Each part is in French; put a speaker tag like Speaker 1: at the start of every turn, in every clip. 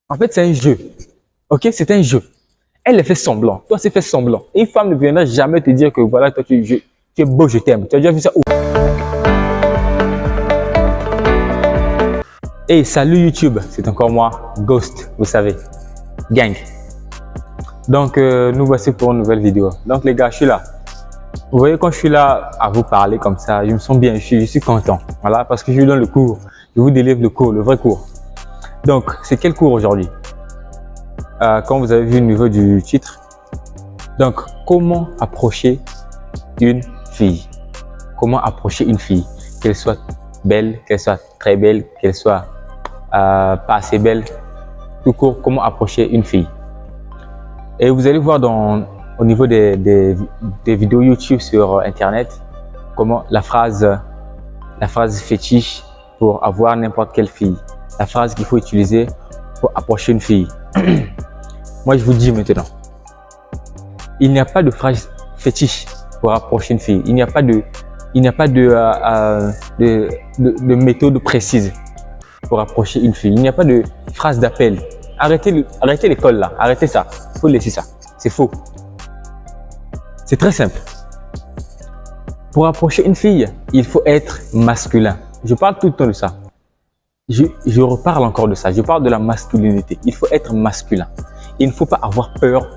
Speaker 1: En fait, c'est un jeu. Ok, c'est un jeu. Elle fait semblant. Toi, c'est fait semblant. Et une femme ne viendra jamais te dire que voilà, toi, tu es beau, je t'aime. Tu as déjà vu ça où? Hey, salut YouTube, c'est encore moi, Ghost, vous savez, gang. Donc, nous voici pour une nouvelle vidéo. Donc, les gars, je suis là. Vous voyez, quand je suis là à vous parler comme ça, je me sens bien, je suis content. Voilà, parce que je vous donne le cours. Je vous délivre le cours, le vrai cours. Donc, c'est quel cours aujourd'hui? Comme vous avez vu au niveau du titre. Donc, comment approcher une fille? Comment approcher une fille? Qu'elle soit belle, qu'elle soit très belle, qu'elle soit pas assez belle. Tout court, comment approcher une fille. Et vous allez voir au niveau des vidéos YouTube sur Internet, comment la phrase fétiche pour avoir n'importe quelle fille. La phrase qu'il faut utiliser pour approcher une fille. Moi, je vous dis maintenant, il n'y a pas de phrase fétiche pour approcher une fille. Il n'y a pas de méthode précise pour approcher une fille. Il n'y a pas de phrase d'appel. Arrêtez l'école là. Arrêtez ça. Il faut laisser ça. C'est faux. C'est très simple. Pour approcher une fille, il faut être masculin. Je parle tout le temps de ça. Je reparle encore de ça. Je parle de la masculinité. Il faut être masculin. Il ne faut pas avoir peur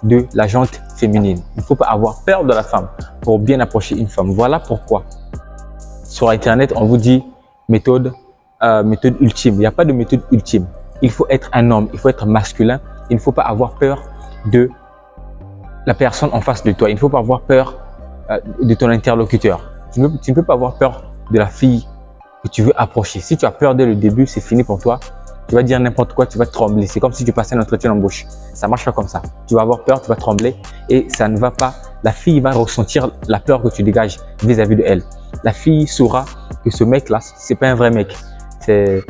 Speaker 1: de la jante féminine. Il ne faut pas avoir peur de la femme pour bien approcher une femme. Voilà pourquoi sur Internet, on vous dit méthode ultime. Il n'y a pas de méthode ultime. Il faut être un homme, il faut être masculin. Il ne faut pas avoir peur de la personne en face de toi. Il ne faut pas avoir peur de ton interlocuteur. Tu ne peux pas avoir peur de la fille que tu veux approcher. Si tu as peur dès le début, c'est fini pour toi. Tu vas dire n'importe quoi, tu vas trembler. C'est comme si tu passais un entretien d'embauche. Ça marche pas comme ça. Tu vas avoir peur, tu vas trembler et ça ne va pas. La fille va ressentir la peur que tu dégages vis-à-vis de elle. La fille saura que ce mec-là, c'est pas un vrai mec. C'est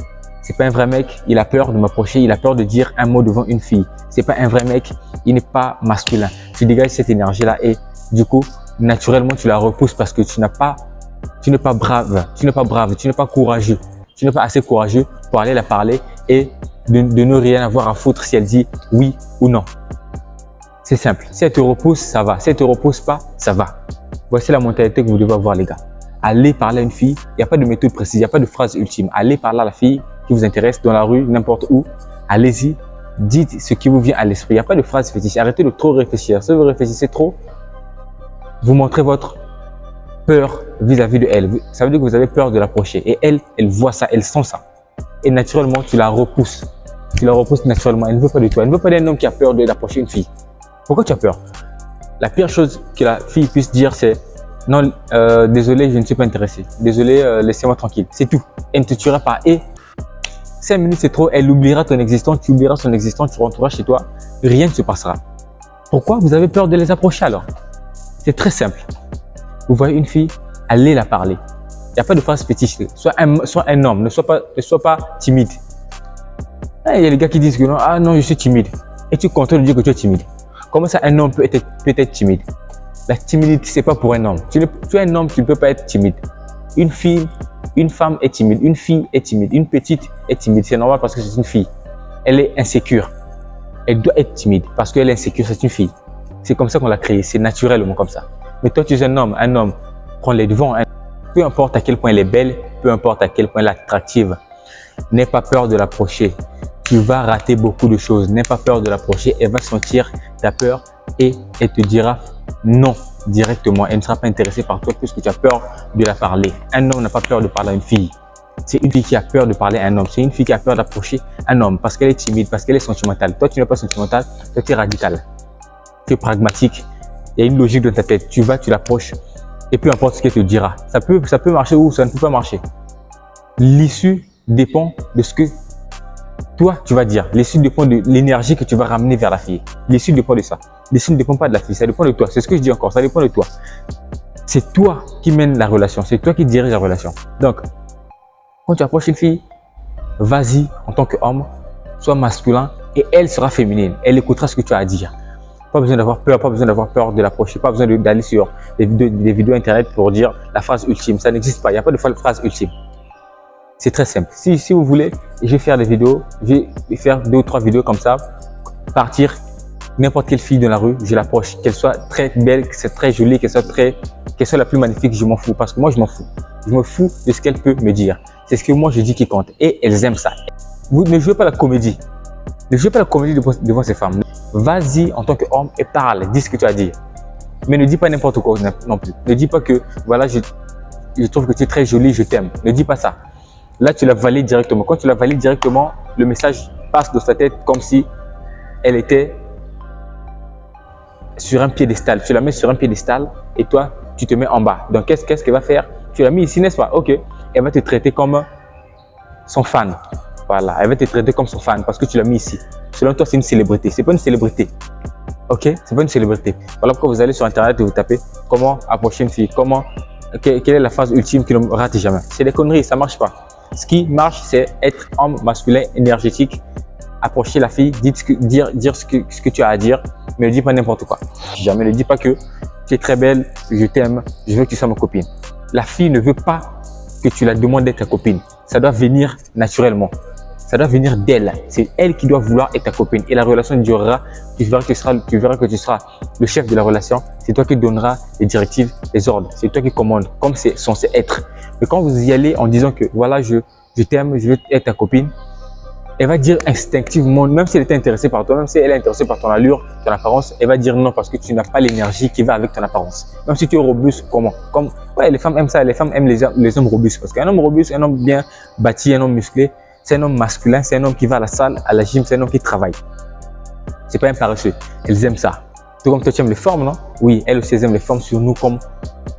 Speaker 1: pas un vrai mec. Il a peur de m'approcher. Il a peur de dire un mot devant une fille. C'est pas un vrai mec. Il n'est pas masculin. Tu dégages cette énergie-là et du coup, naturellement, tu la repousses parce que tu n'es pas brave. Tu n'es pas courageux. Tu n'es pas assez courageux pour aller la parler et de ne rien avoir à foutre si elle dit oui ou non. C'est simple. Si elle te repousse, ça va. Si elle te repousse pas, ça va. Voici la mentalité que vous devez avoir, les gars. Allez parler à une fille. Il n'y a pas de méthode précise. Il n'y a pas de phrase ultime. Allez parler à la fille qui vous intéresse dans la rue, n'importe où. Allez-y. Dites ce qui vous vient à l'esprit. Il n'y a pas de phrase fétiche. Arrêtez de trop réfléchir. Si vous réfléchissez trop, vous montrez votre peur vis-à-vis de elle. Ça veut dire que vous avez peur de l'approcher. Et elle voit ça, elle sent ça. Et naturellement, tu la repousses. Tu la repousses naturellement. Elle ne veut pas de toi. Elle ne veut pas d'un homme qui a peur d'approcher une fille. Pourquoi tu as peur? La pire chose que la fille puisse dire, c'est non, désolé, je ne suis pas intéressé. Désolé, laissez-moi tranquille. C'est tout. Elle ne te tuera pas. Et 5 minutes, c'est trop. Elle oubliera ton existence. Tu oublieras son existence. Tu rentreras chez toi. Rien ne se passera. Pourquoi vous avez peur de les approcher alors? C'est très simple. Vous voyez une fille, allez la parler. Il n'y a pas de phrase fétiche. Sois un homme, ne sois pas timide. Il y a les gars qui disent que non, ah non, je suis timide. Et tu comptes de dire que tu es timide. Comment ça, un homme peut être timide? La timidité, c'est pas pour un homme. Tu es un homme, tu ne peux pas être timide. Une femme est timide, une fille est timide, une petite est timide. C'est normal parce que c'est une fille. Elle est insécure. Elle doit être timide parce qu'elle est insécure, c'est une fille. C'est comme ça qu'on l'a créée, c'est naturellement comme ça. Mais toi, tu es un homme, prends les devants. Peu importe à quel point elle est belle, peu importe à quel point elle est attractive, n'aie pas peur de l'approcher. Tu vas rater beaucoup de choses. N'aie pas peur de l'approcher. Elle va sentir ta peur et elle te dira non directement. Elle ne sera pas intéressée par toi puisque tu as peur de la parler. Un homme n'a pas peur de parler à une fille. C'est une fille qui a peur de parler à un homme. C'est une fille qui a peur d'approcher un homme parce qu'elle est timide, parce qu'elle est sentimentale. Toi, tu n'es pas sentimental. Toi, tu es radical. Tu es pragmatique. Il y a une logique dans ta tête. Tu l'approches et peu importe ce qu'elle te dira. Ça peut marcher ou ça ne peut pas marcher. L'issue dépend de ce que toi, tu vas dire. L'issue dépend de l'énergie que tu vas ramener vers la fille. L'issue dépend de ça. L'issue ne dépend pas de la fille. Ça dépend de toi. C'est ce que je dis encore. Ça dépend de toi. C'est toi qui mène la relation. C'est toi qui dirige la relation. Donc, quand tu approches une fille, vas-y en tant qu'homme, sois masculin et elle sera féminine. Elle écoutera ce que tu as à dire. Pas besoin d'avoir peur de l'approcher. Pas besoin d'aller sur des vidéos internet pour dire la phrase ultime. Ça n'existe pas. Il n'y a pas de phrase ultime. C'est très simple. Si vous voulez, je vais faire des vidéos, je vais faire 2 ou 3 vidéos comme ça, partir n'importe quelle fille dans la rue, je l'approche, qu'elle soit très belle, qu'elle soit très jolie, qu'elle soit la plus magnifique, je m'en fous parce que moi je m'en fous. Je me fous de ce qu'elle peut me dire. C'est ce que moi je dis qui compte et elles aiment ça. Vous ne jouez pas la comédie. Ne jouez pas la comédie devant ces femmes. Vas-y en tant qu'homme et parle, dis ce que tu as à dire. Mais ne dis pas n'importe quoi non plus. Ne dis pas que voilà, je trouve que tu es très jolie, je t'aime. Ne dis pas ça. Là, tu la valides directement. Quand tu la valides directement, le message passe dans sa tête comme si elle était sur un piédestal. Tu la mets sur un piédestal et toi, tu te mets en bas. Donc, qu'est-ce qu'elle va faire? Tu l'as mis ici, n'est-ce pas? Ok. Elle va te traiter comme son fan. Voilà. Elle va te traiter comme son fan parce que tu l'as mis ici. Selon toi, c'est une célébrité. C'est pas une célébrité. Ok? C'est pas une célébrité. Voilà pourquoi vous allez sur Internet et vous tapez comment approcher une fille. Quelle est la phase ultime qui ne rate jamais? C'est des conneries, ça marche pas. Ce qui marche, c'est être homme masculin, énergétique, approcher la fille, dire ce que tu as à dire, mais ne dis pas n'importe quoi. Jamais ne dis pas que tu es très belle, je t'aime, je veux que tu sois ma copine. La fille ne veut pas que tu la demandes d'être ta copine. Ça doit venir naturellement. Ça doit venir d'elle. C'est elle qui doit vouloir être ta copine. Et la relation durera. Tu verras que tu seras le chef de la relation. C'est toi qui donneras les directives, les ordres. C'est toi qui commandes, comme c'est censé être. Mais quand vous y allez en disant que voilà, je t'aime, je veux être ta copine, elle va dire instinctivement, même si elle était intéressée par toi, même si elle est intéressée par ton allure, ton apparence, elle va dire non parce que tu n'as pas l'énergie qui va avec ton apparence. Même si tu es robuste, ouais, les femmes aiment ça, les femmes aiment les hommes robustes. Parce qu'un homme robuste, un homme bien bâti, un homme musclé, c'est un homme masculin, c'est un homme qui va à la salle, à la gym, c'est un homme qui travaille. C'est pas un paresseux. Elles aiment ça. Tout comme toi, tu aimes les formes, non? Oui, elles aussi aiment les formes sur nous comme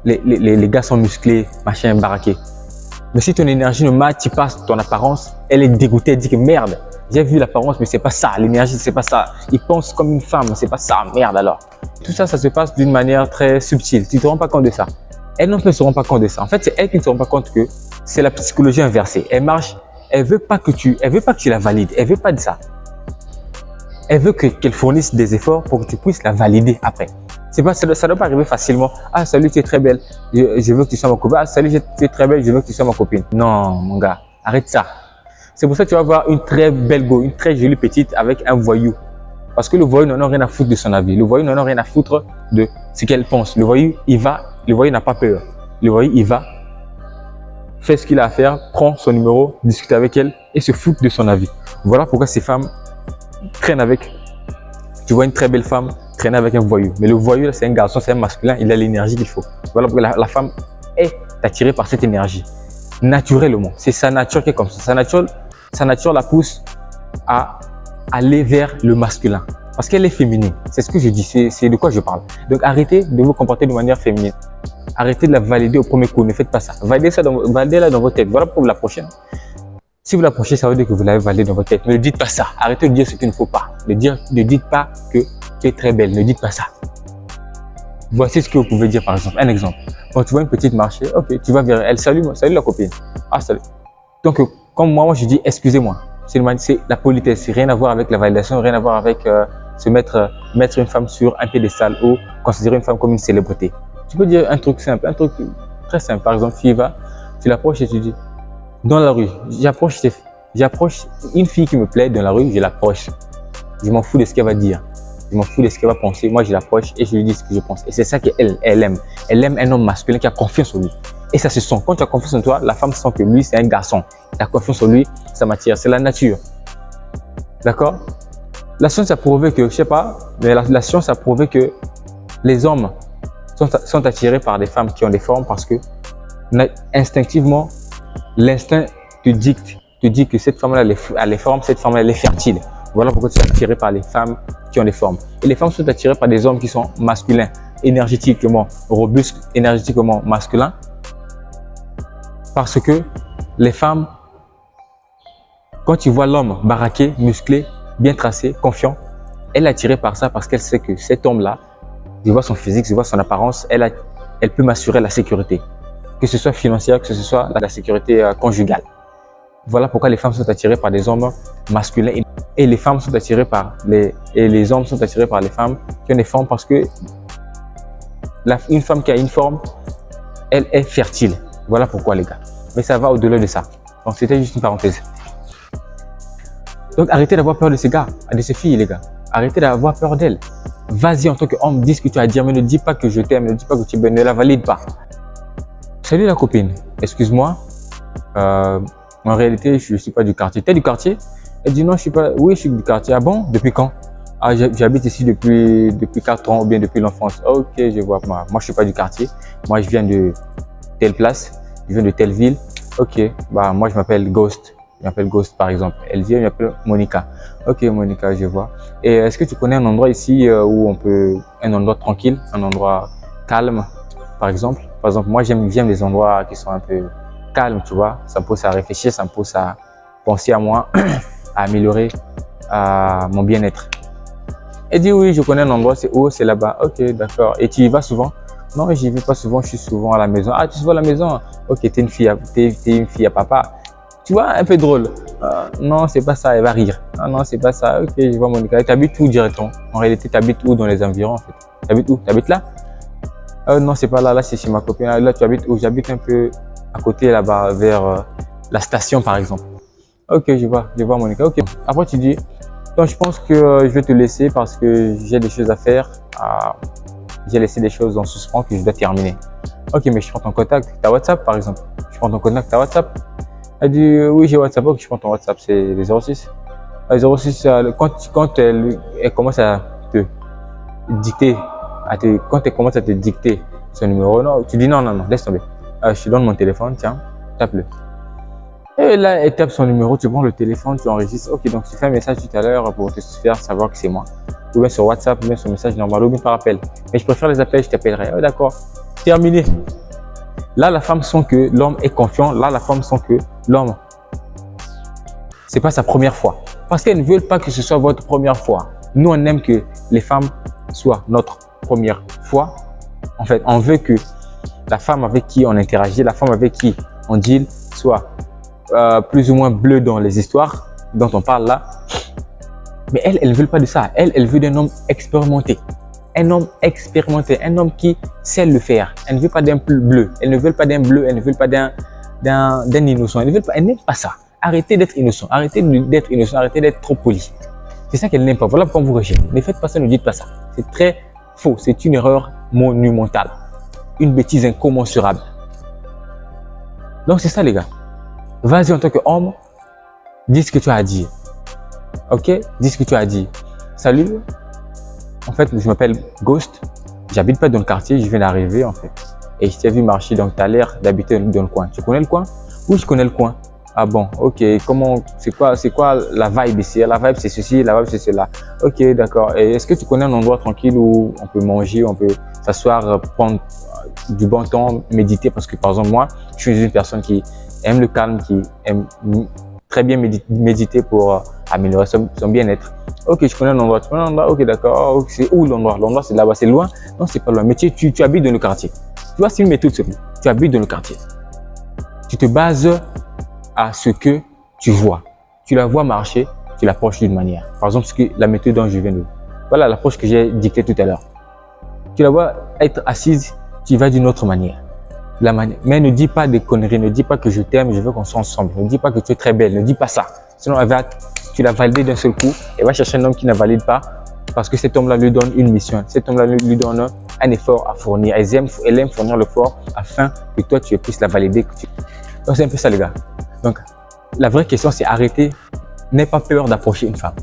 Speaker 1: les gars sont musclés, machin, baraqués. Mais si ton énergie ne matche pas ton apparence, elle est dégoûtée, elle dit que merde, j'ai vu l'apparence, mais c'est pas ça, l'énergie, c'est pas ça. Il pense comme une femme, c'est pas ça, merde alors. Tout ça, ça se passe d'une manière très subtile. Tu ne te rends pas compte de ça. Elles ne se rendent pas compte de ça. En fait, c'est elles qui ne se rendent pas compte que c'est la psychologie inversée. Elle marche. Elle veut pas que tu la valides. Elle veut pas de ça. Elle veut qu'elle fournisse des efforts pour que tu puisses la valider après. Ça ne doit pas arriver facilement. Ah, salut, tu es très belle. Je veux que tu sois ma copine. Ah, salut, tu es très belle. Je veux que tu sois ma copine. Non, mon gars, arrête ça. C'est pour ça que tu vas voir une très belle go, une très jolie petite avec un voyou. Parce que le voyou n'en a rien à foutre de son avis. Le voyou n'en a rien à foutre de ce qu'elle pense. Le voyou, Le voyou n'a pas peur. Le voyou, il va, fait ce qu'il a à faire, prend son numéro, discute avec elle et se fout de son avis. Voilà pourquoi ces femmes traînent avec. Tu vois une très belle femme traîner avec un voyou. Mais le voyou, c'est un garçon, c'est un masculin, il a l'énergie qu'il faut. Voilà pourquoi la femme est attirée par cette énergie. Naturellement, c'est sa nature qui est comme ça. Sa nature la pousse à aller vers le masculin. Parce qu'elle est féminine. C'est ce que je dis, c'est de quoi je parle. Donc arrêtez de vous comporter de manière féminine. Arrêtez de la valider au premier coup, ne faites pas ça. Validez-la dans votre tête. Voilà pourquoi vous l'approchez. Si vous l'approchez, ça veut dire que vous l'avez validé dans votre tête. Mais ne dites pas ça. Arrêtez de dire ce qu'il ne faut pas. Ne dites pas que tu es très belle. Ne dites pas ça. Voici ce que vous pouvez dire par exemple. Un exemple. Quand tu vois une petite marcher, ok, tu vas vers elle. Salut la copine. Ah, salut. Donc, comme moi je dis excusez-moi. C'est la politesse. C'est rien à voir avec la validation, rien à voir avec mettre une femme sur un piédestal ou considérer une femme comme une célébrité. Tu peux dire un truc simple, un truc très simple. Par exemple, tu l'approches et tu dis, dans la rue, j'approche une fille qui me plaît dans la rue, je l'approche. Je m'en fous de ce qu'elle va dire. Je m'en fous de ce qu'elle va penser. Moi, je l'approche et je lui dis ce que je pense. Et c'est ça qu'elle aime. Elle aime un homme masculin qui a confiance en lui. Et ça se sent. Quand tu as confiance en toi, la femme sent que lui, c'est un garçon. Tu as confiance en lui, ça m'attire. C'est la nature. D'accord? La science a prouvé que, je sais pas, mais la science a prouvé que les hommes sont attirés par des femmes qui ont des formes parce que instinctivement, l'instinct te dit que cette femme-là a les formes, cette femme-là elle est fertile. Voilà pourquoi tu es attiré par les femmes qui ont des formes. Et les femmes sont attirées par des hommes qui sont masculins, énergétiquement robustes, énergétiquement masculins. Parce que les femmes, quand tu vois l'homme baraqué, musclé, bien tracé, confiant, elle est attirée par ça parce qu'elle sait que cet homme-là, je vois son physique, je vois son apparence, elle peut m'assurer la sécurité. Que ce soit financière, que ce soit la sécurité conjugale. Voilà pourquoi les femmes sont attirées par des hommes masculins et les femmes sont attirées par les hommes sont attirés par les femmes qui ont des formes parce que une femme qui a une forme, elle est fertile. Voilà pourquoi les gars. Mais ça va au-delà de ça. Donc, c'était juste une parenthèse. Donc, arrêtez d'avoir peur de ces gars, de ces filles, les gars. Arrêtez d'avoir peur d'elles. Vas-y en tant qu'homme, dis ce que tu as à dire, mais ne dis pas que je t'aime, ne dis pas que tu es belle, ne la valide pas. Salut la copine, excuse-moi. En réalité, je ne suis pas du quartier. Tu es du quartier? Elle dit non, je suis pas. Oui, je suis du quartier. Ah bon? Depuis quand? Ah, j'habite ici depuis 4 ans ou bien depuis l'enfance. Ok, je vois. Moi, je suis pas du quartier. Moi, je viens de telle place, je viens de telle ville. Ok, bah moi, je m'appelle Ghost. Je m'appelle Ghost par exemple. Elle dit, je m'appelle Monica. Ok, Monica, je vois. Et est-ce que tu connais un endroit ici où on peut, un endroit tranquille, un endroit calme, par exemple? Par exemple, moi, j'aime les endroits qui sont un peu calmes, tu vois. Ça me pousse à réfléchir, ça me pousse à penser à moi, à améliorer mon bien-être. Elle dit oui, je connais un endroit, c'est où? C'est là-bas. Ok, d'accord. Et tu y vas souvent? Non, j'y vais pas souvent, je suis souvent à la maison. Ah, tu es souvent à la maison? Ok, t'es une fille à papa. Tu vois, un peu drôle. Non, c'est pas ça, elle va rire. Ah non, c'est pas ça. Ok, je vois Monica. Tu habites où directement? En réalité, tu habites où dans les environs en fait? Tu habites où? Tu habites là? Non, c'est pas là, là c'est chez ma copine. Là, tu habites où? J'habite un peu à côté là-bas, vers la station par exemple. Ok, je vois Monica. Ok. Après, tu dis, donc je pense que je vais te laisser parce que j'ai des choses à faire. J'ai laissé des choses en suspens que je dois terminer. Ok, mais je prends ton contact. Tu as WhatsApp par exemple? Je prends ton contact, tu as WhatsApp? Elle dit oui, j'ai WhatsApp. Ok, je prends ton WhatsApp, c'est les 06. Les 06, quand elle commence à te dicter, quand elle commence à te dicter son numéro, non, tu dis non, laisse tomber. Je te donne mon téléphone, tiens, tape-le. Et là, elle tape son numéro, tu prends le téléphone, tu enregistres. Ok, donc tu fais un message tout à l'heure pour te faire savoir que c'est moi. Ou bien sur WhatsApp, ou bien sur message normal, ou bien par appel. Mais je préfère les appels, je t'appellerai. Oh, d'accord, terminé. Là, la femme sent que l'homme est confiant. Là, la femme sent que l'homme, c'est pas sa première fois. Parce qu'elles ne veulent pas que ce soit votre première fois. Nous, on aime que les femmes soient notre première fois. En fait, on veut que la femme avec qui on interagit, la femme avec qui on deal, soit plus ou moins bleue dans les histoires dont on parle là. Mais elles ne veulent pas de ça. Elles veulent d'un homme expérimenté. Un homme expérimenté, un homme qui sait le faire. Elle ne veut pas d'un bleu. Elle ne veut pas d'un bleu. Elle ne veut pas d'un innocent. Elle n'aime pas ça. Arrêtez d'être innocent. Arrêtez d'être trop poli. C'est ça qu'elle n'aime pas. Voilà pourquoi on vous rejette. Ne faites pas ça, ne dites pas ça. C'est très faux. C'est une erreur monumentale. Une bêtise incommensurable. Donc c'est ça les gars. Vas-y en tant qu'homme, dis ce que tu as à dire. Ok? Dis ce que tu as à dire. Salut. En fait, je m'appelle Ghost. J'habite pas dans le quartier, je viens d'arriver en fait. Et je t'ai vu marcher, donc tu as l'air d'habiter dans le coin. Tu connais le coin? Oui, je connais le coin. Ah bon, ok. C'est quoi la vibe ici? La vibe c'est ceci, la vibe c'est cela. Ok, d'accord. Et est-ce que tu connais un endroit tranquille où on peut manger, on peut s'asseoir, prendre du bon temps, méditer? Parce que par exemple, moi, je suis une personne qui aime le calme, qui aime très bien méditer pour améliorer son bien-être. Ok, je connais un endroit. Tu connais un endroit? Ok, d'accord. Oh, c'est où l'endroit? L'endroit, c'est là-bas. C'est loin? Non, c'est pas loin. Mais tu habites dans le quartier. Tu vois, c'est une méthode, tu habites dans le quartier. Tu te bases à ce que tu vois. Tu la vois marcher, tu l'approches d'une manière. Par exemple, la méthode dont je viens de... Voilà l'approche que j'ai dictée tout à l'heure. Tu la vois être assise, tu vas d'une autre manière. Mais ne dis pas des conneries, ne dis pas que je t'aime, je veux qu'on soit ensemble. Ne dis pas que tu es très belle, ne dis pas ça. Sinon, tu l'as validé d'un seul coup. Elle va chercher un homme qui ne valide pas parce que cet homme-là lui donne une mission. Cet homme-là lui donne un effort à fournir. Elle aime fournir l'effort afin que toi, tu puisses la valider. Donc, c'est un peu ça, les gars. Donc, la vraie question, c'est arrêter. N'aie pas peur d'approcher une femme.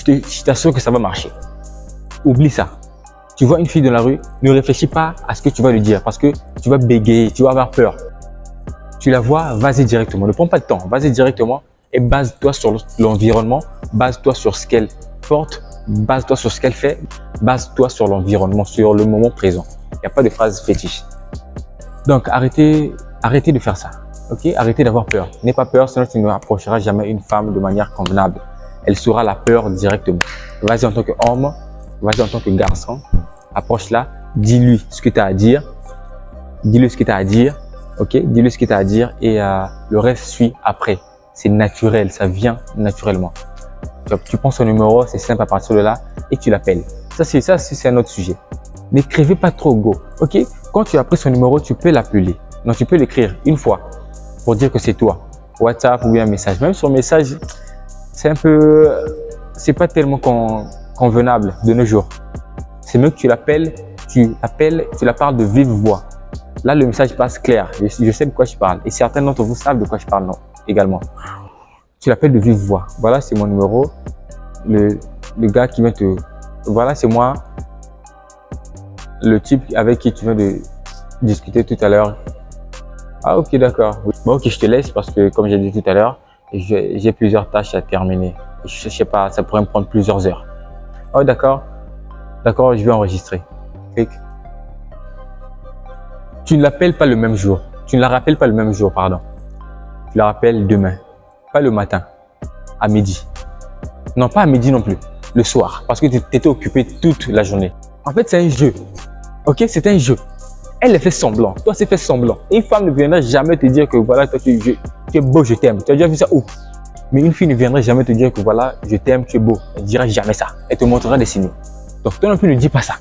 Speaker 1: Je t'assure que ça va marcher. Oublie ça. Tu vois une fille dans la rue, ne réfléchis pas à ce que tu vas lui dire parce que tu vas bégayer, tu vas avoir peur. Tu la vois, vas-y directement. Ne prends pas de temps, vas-y directement et base-toi sur l'environnement, base-toi sur ce qu'elle porte, base-toi sur ce qu'elle fait, base-toi sur l'environnement, sur le moment présent. Il n'y a pas de phrase fétiche. Donc, arrêtez de faire ça. Ok? Arrêtez d'avoir peur. N'aie pas peur, sinon tu ne approcheras jamais une femme de manière convenable. Elle saura la peur directement. Vas-y en tant qu'homme, vas-y en tant que garçon, approche-la, dis-lui ce que tu as à dire. Dis-lui ce que tu as à dire. Ok? Dis-lui ce que tu as à dire et le reste suit après. C'est naturel, ça vient naturellement. Tu prends son numéro, c'est simple à partir de là et tu l'appelles. Ça, c'est un autre sujet. N'écrivez pas trop go. Ok? Quand tu as pris son numéro, tu peux l'appeler. Non, tu peux l'écrire une fois pour dire que c'est toi. WhatsApp ou bien message. Même sur message, c'est un peu, c'est pas tellement convenable de nos jours. C'est mieux que tu la parles de vive voix. Là, le message passe clair. Je sais de quoi je parle. Et certains d'entre vous savent de quoi je parle également. Tu l'appelles de vive voix. Voilà, c'est mon numéro. Le gars qui vient te... Voilà, c'est moi. Le type avec qui tu viens de discuter tout à l'heure. Ah, ok, d'accord. Oui. Bon, ok, je te laisse parce que, comme j'ai dit tout à l'heure, j'ai plusieurs tâches à terminer. Je sais pas, ça pourrait me prendre plusieurs heures. Oh, d'accord. D'accord, je vais enregistrer. Clic. Tu ne l'appelles pas le même jour. Tu ne la rappelles pas le même jour, pardon. Tu la rappelles demain. Pas le matin. À midi. Non, pas à midi non plus. Le soir. Parce que tu étais occupé toute la journée. En fait, c'est un jeu. Ok, c'est un jeu. Elle fait semblant. Toi, c'est fait semblant. Et une femme ne viendra jamais te dire que voilà, toi, tu es beau, je t'aime. Tu as déjà vu ça où? Mais une fille ne viendra jamais te dire que voilà, je t'aime, tu es beau. Elle ne dira jamais ça. Elle te montrera des signaux. Donc, toi non plus, ne dis pas ça.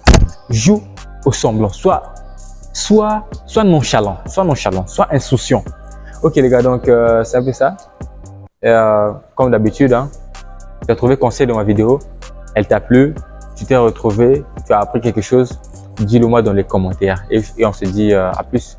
Speaker 1: Joue au semblant. Sois nonchalant, sois insouciant. Ok les gars, donc c'est un peu ça. Comme d'habitude, hein, tu as trouvé conseil dans ma vidéo, elle t'a plu, tu t'es retrouvé, tu as appris quelque chose, dis-le moi dans les commentaires et on se dit à plus.